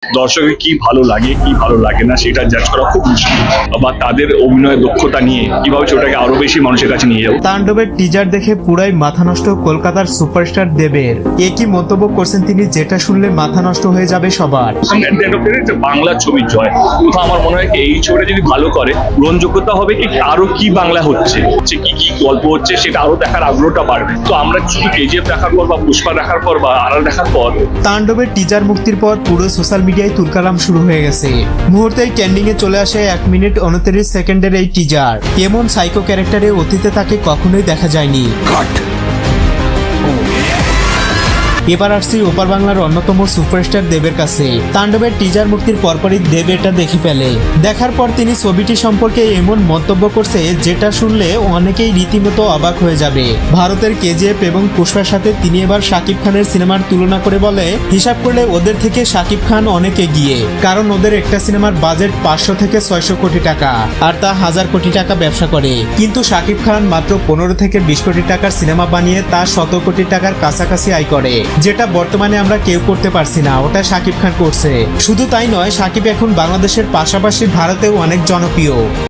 দর্শকের কি ভালো লাগে কি ভালো লাগে না সেটা জাজ করা খুব মুশকিল, বা তাদের অভিনয়ের দক্ষতা নিয়ে কিভাবে ওটাকে আরো বেশি মানুষের কাছে নিয়ে যাবো। তাণ্ডবের টিজার দেখে পুরাই মাথা নষ্ট কলকাতার সুপারস্টার দেবের। একই মন্তব্য করছেন তিনি, যেটা শুনলে মাথা নষ্ট হয়ে যাবে সবার। বাংলা ছবির জয় কোথাও আমার মনে হয় এই ছবিটা যদি ভালো করে গ্রহণযোগ্যতা হবে, কি আরো কি বাংলা হচ্ছে কি কি গল্প হচ্ছে সেটা আরো দেখার আগ্রহটা বাড়বে। তো আমরা শুধু কেজিএফ দেখার পর বা পুষ্পা দেখার পর বা আড়াল দেখার পর তাণ্ডবের টিজার মুক্তির পর পুরো সোশ্যাল মিডিয়ায় তুলকালাম শুরু হয়ে গেছে। মুহূর্তেই ট্রেন্ডিং এ চলে আসে 1 মিনিট 29 সেকেন্ডের এই টিজার। এমন সাইকো ক্যারেক্টারে অতীতে তাকে কখনোই দেখা যায়নি। এবার আসছি ওপার বাংলার অন্যতম সুপারস্টার দেবের কাছে। তাণ্ডবের টিজার মুক্তির পরপরই দেব এটা দেখে ফেলে। দেখার পর তিনি ছবিটি সম্পর্কে এমন মন্তব্য করছে যেটা শুনলে অনেকেই রীতিমতো অবাক হয়ে যাবে। ভারতের কেজিএফ এবং পুষ্পার সাথে তিনি এবার শাকিব খানের সিনেমার তুলনা করে বলে, হিসাব করলে ওদের থেকে শাকিব খান অনেক এগিয়ে, কারণ ওদের একটা সিনেমার বাজেট 500 থেকে 600 কোটি টাকা, আর তা 1000 কোটি টাকা ব্যবসা করে। কিন্তু শাকিব খান মাত্র 15 থেকে 20 কোটি টাকার সিনেমা বানিয়ে তা 100 কোটি টাকার কাছাকাছি আয় করে, যেটা বর্তমানে আমরা কেউ করতে পারছি না। ওটা শাকিব খান করছে। শুধু তাই নয়, শাকিব এখন বাংলাদেশের পাশাপাশি ভারতেও অনেক জনপ্রিয়।